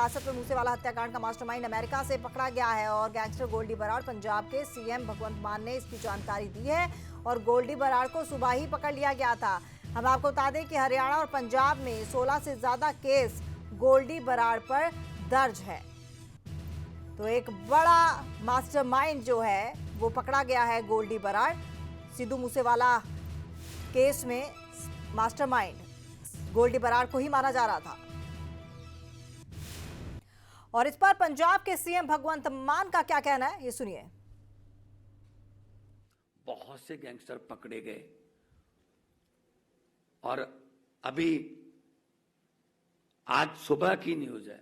हिरासत में मूसेवाला हत्याकांड का मास्टरमाइंड अमेरिका से पकड़ा गया है और गैंगस्टर गोल्डी बराड़ पंजाब के सीएम भगवंत मान ने इसकी जानकारी दी है और गोल्डी बराड़ को सुबह ही पकड़ लिया गया था। हम आपको बता दें कि हरियाणा और पंजाब में 16 से ज्यादा केस गोल्डी बराड़ पर दर्ज है। तो एक बड़ा मास्टरमाइंड जो है वो पकड़ा गया है। गोल्डी बराड़ सिद्धू मूसेवाला केस में मास्टरमाइंड गोल्डी बराड़ को ही माना जा रहा था और इस पर पंजाब के सीएम भगवंत मान का क्या कहना है, ये सुनिए। बहुत से गैंगस्टर पकड़े गए और अभी आज सुबह की न्यूज है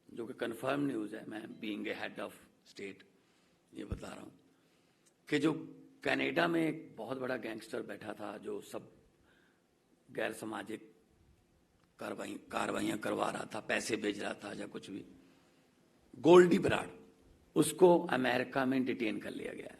जो कि कंफर्म न्यूज है, मैं being a head of state ये बता रहा हूं कि जो कनाडा में एक बहुत बड़ा गैंगस्टर बैठा था जो सब गैर सामाजिक कार्रवाइयां करवा रहा था, पैसे भेज रहा था या कुछ भी, गोल्डी बराड़, उसको अमेरिका में डिटेन कर लिया गया है।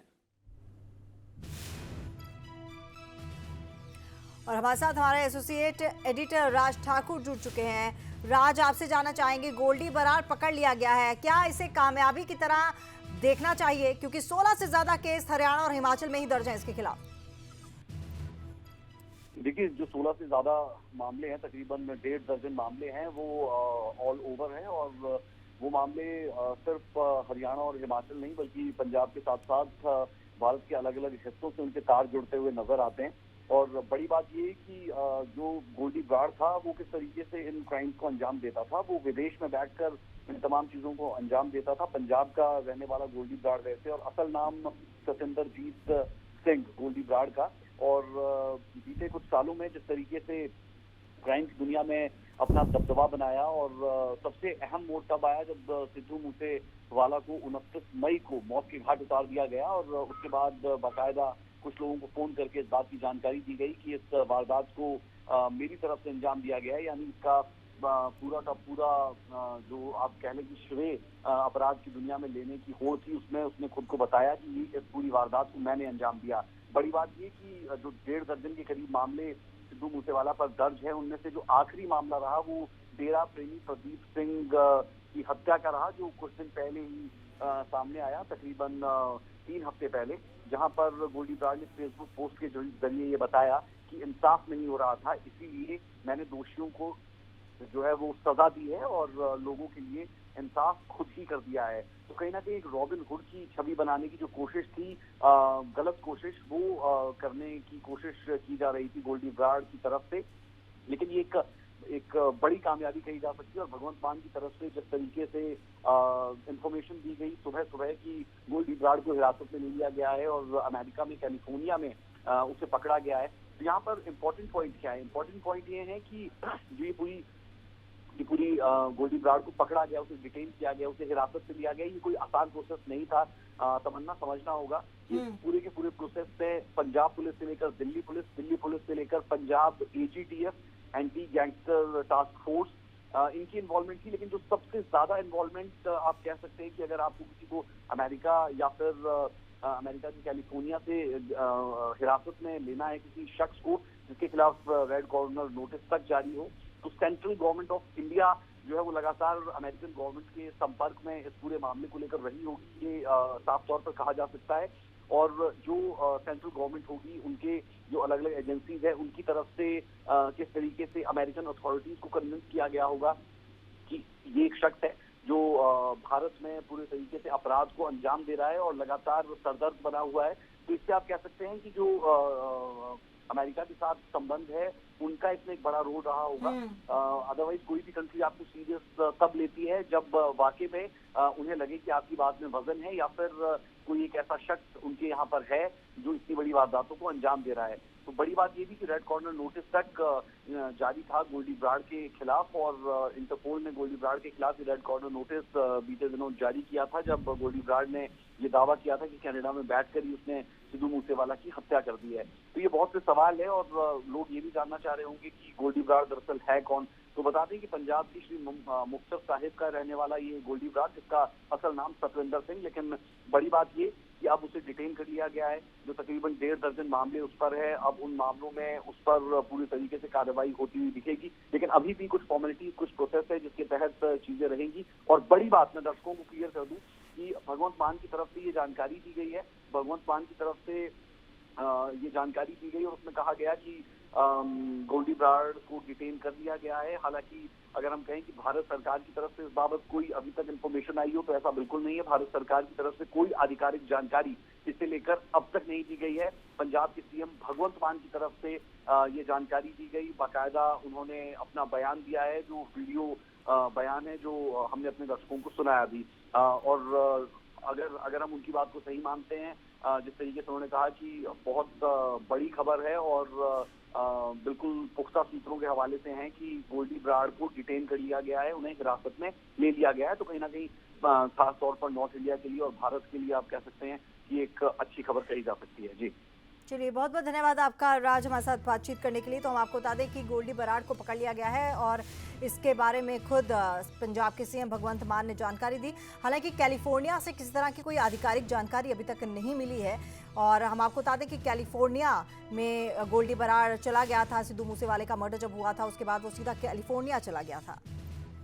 और हमारे साथ हमारे एसोसिएट एडिटर राज ठाकुर जुड़ चुके हैं। राज, आपसे जानना चाहेंगे, गोल्डी बराड़ पकड़ लिया गया है, क्या इसे कामयाबी की तरह देखना चाहिए, क्योंकि 16 से ज्यादा केस हरियाणा और हिमाचल में ही दर्ज हैं इसके खिलाफ? देखिए, जो 16 से ज्यादा मामले हैं, तकरीबन 1.5 दर्जन मामले हैं, वो ऑल ओवर हैं और वो मामले सिर्फ हरियाणा और हिमाचल नहीं बल्कि पंजाब के साथ साथ भारत के अलग अलग हिस्सों से उनके तार जुड़ते हुए नजर आते हैं। और बड़ी बात ये कि जो गोल्डी बराड़ था वो किस तरीके से इन क्राइम्स को अंजाम देता था, वो विदेश में बैठकर इन तमाम चीजों को अंजाम देता था। पंजाब का रहने वाला गोल्डी बराड़ वैसे, और असल नाम सतिंदरजीत सिंह गोल्डी बराड़ का। और बीते कुछ सालों में जिस तरीके से क्राइम की दुनिया में अपना दबदबा बनाया, और सबसे अहम मोड़ तब आया जब सिद्धू मूसेवाला को 29 मई को मौत के घाट उतार दिया गया और उसके बाद बाकायदा कुछ लोगों को फोन करके इस बात की जानकारी दी गई कि इस वारदात को मेरी तरफ से अंजाम दिया गया है, यानी इसका पूरा का पूरा जो आप कह लें कि श्रेय अपराध की दुनिया में लेने की होड़ थी, उसमें उसने खुद को बताया कि इस पूरी वारदात को मैंने अंजाम दिया। बड़ी बात ये कि जो 1.5 दर्जन के करीब मामले सिद्धू मूसेवाला पर दर्ज है, उनमें से जो आखिरी मामला रहा वो डेरा प्रेमी प्रदीप सिंह की हत्या का रहा, जो कुछ दिन पहले ही सामने आया, तकरीबन 3 हफ्ते पहले, जहां पर गोल्डी बराड़ ने फेसबुक पोस्ट के जरिए ये बताया कि इंसाफ नहीं हो रहा था, इसीलिए मैंने दोषियों को जो है वो सजा दी है और लोगों के लिए इंसाफ खुद ही कर दिया है। तो कहीं ना कहीं एक रॉबिन हुड की छवि बनाने की जो कोशिश थी, गलत कोशिश, वो करने की कोशिश की जा रही थी गोल्डी बराड़ की तरफ से। लेकिन ये एक बड़ी कामयाबी कही जा सकती है और भगवंत मान की तरफ से जिस तरीके से इंफॉर्मेशन दी गई सुबह सुबह की गोल्डी बराड़ को हिरासत में ले लिया गया है और अमेरिका में कैलिफोर्निया में उसे पकड़ा गया है। तो यहाँ पर इम्पोर्टेंट पॉइंट क्या है? इम्पोर्टेंट पॉइंट ये है कि जो ये पूरी गोल्डी बराड़ को पकड़ा गया, उसे डिटेन किया गया, उसे हिरासत में लिया गया, ये कोई आसान प्रोसेस नहीं था। तमन्ना, समझना होगा कि पूरे के पूरे प्रोसेस में पंजाब पुलिस से लेकर दिल्ली पुलिस से लेकर Punjab AGTF anti gangster task force, इनकी इन्वॉल्वमेंट थी। लेकिन जो सबसे ज्यादा इन्वॉल्वमेंट आप कह सकते हैं कि अगर आपको किसी को अमेरिका या फिर अमेरिका की कैलिफोर्निया से हिरासत में लेना है किसी शख्स को जिसके खिलाफ रेड कॉर्नर नोटिस तक जारी हो, तो सेंट्रल गवर्नमेंट ऑफ इंडिया जो है वो लगातार अमेरिकन गवर्नमेंट के संपर्क में इस पूरे मामले को लेकर रही होगी, ये साफ तौर पर कहा जा सकता है। और जो सेंट्रल गवर्नमेंट होगी, उनके जो अलग अलग एजेंसीज है, उनकी तरफ से किस तरीके से अमेरिकन अथॉरिटीज को कन्विंस किया गया होगा कि ये एक शख्स है जो भारत में पूरे तरीके से अपराध को अंजाम दे रहा है और लगातार सरदर्द बना हुआ है। तो इससे आप कह सकते हैं कि जो अमेरिका के साथ संबंध है उनका इसमें एक बड़ा रोल रहा होगा। अदरवाइज कोई भी कंट्री आपको सीरियस तब लेती है जब वाकई में उन्हें लगे कि आपकी बात में वजन है या फिर कोई एक ऐसा शख्स उनके यहाँ पर है जो इतनी बड़ी वारदातों को अंजाम दे रहा है। तो बड़ी बात ये भी कि रेड कॉर्नर नोटिस तक जारी था गोल्डी बराड़ के खिलाफ और इंटरपोल ने गोल्डी बराड़ के खिलाफ रेड कॉर्नर नोटिस बीते दिनों जारी किया था, जब गोल्डी बराड़ ने ये दावा किया था कि कनाडा में बैठकर ही उसने सिद्धू मूसेवाला की हत्या कर दी है। तो ये बहुत से सवाल है और लोग ये भी जानना चाह रहे होंगे कि गोल्डी बराड़ दरअसल है कौन। तो बता दें कि पंजाब की श्री मुक्तसर साहिब का रहने वाला ये गोल्डी बराड़, जिसका असल नाम सतविंदर सिंह, लेकिन बड़ी बात ये कि अब उसे डिटेन कर लिया गया है। जो तकरीबन 1.5 दर्जन मामले उस पर है, अब उन मामलों में उस पर पूरी तरीके से कार्रवाई होती हुई दिखेगी, लेकिन अभी भी कुछ फॉर्मेलिटीज, कुछ प्रोसेस है जिसके तहत चीजें रहेंगी। और बड़ी बात मैं दर्शकों को क्लियर कर दूं कि भगवंत मान की तरफ से ये जानकारी दी गई है, भगवंत मान की तरफ से ये जानकारी दी गई और उसमें कहा गया कि गोल्डी बराड़ को डिटेन कर लिया गया है। हालांकि अगर हम कहें कि भारत सरकार की तरफ से इस बाबत कोई अभी तक इन्फॉर्मेशन आई हो तो ऐसा बिल्कुल नहीं है। भारत सरकार की तरफ से कोई आधिकारिक जानकारी इसे लेकर अब तक नहीं दी गई है। पंजाब के सीएम भगवंत मान की तरफ से ये जानकारी दी गई, बाकायदा उन्होंने अपना बयान दिया है, जो वीडियो बयान है जो हमने अपने दर्शकों को सुनाया अभी। और अगर हम उनकी बात को सही मानते हैं, जिस तरीके से उन्होंने कहा कि बहुत बड़ी खबर है और बिल्कुल पुख्ता सूत्रों के हवाले से हैं कि गोल्डी बराड़ को डिटेन कर लिया गया है, उन्हें हिरासत में ले लिया गया है। तो कहीं ना कहीं खास तौर पर नॉर्थ इंडिया के लिए और भारत के लिए आप कह सकते हैं कि एक अच्छी खबर कही जा सकती है। जी चलिए, बहुत बहुत धन्यवाद आपका राज हमारे साथ बातचीत करने के लिए। तो हम आपको बता दें कि गोल्डी बराड़ को पकड़ लिया गया है और इसके बारे में खुद पंजाब के सीएम भगवंत मान ने जानकारी दी। हालांकि कैलिफोर्निया से किसी तरह की कोई आधिकारिक जानकारी अभी तक नहीं मिली है। और हम आपको बता दें कि कैलिफोर्निया में गोल्डी बराड़ चला गया था। सिद्धू मूसेवाले का मर्डर जब हुआ था उसके बाद वो सीधा कैलिफोर्निया चला गया था।